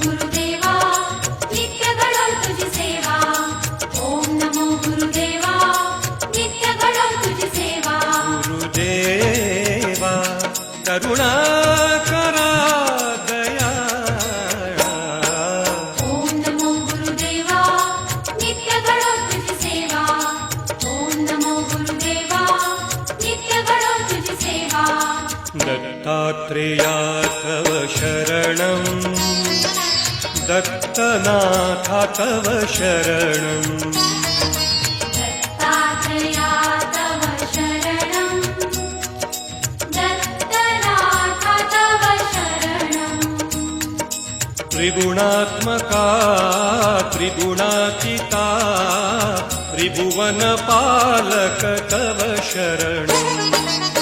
गुरुदेवा नित्य घडो तुझी सेवा. ओम नमो गुरुदेवा नित्य घडो तुझी सेवा. गुरुदेवा करुणा करा दया. ओम नमो गुरुदेवा नित्य घडो तुझी सेवा. ओम नमो गुरुदेवा नित्य घडो तुझी सेवा. दत्तात्रेया तव शरणं दत्तनाथा तव शरणं. दत्तात्रेया तव शरणं दत्तनाथ तव शरणं. त्रिगुणात्मका त्रिगुणातीता त्रिभुवनपालक तव शरणं.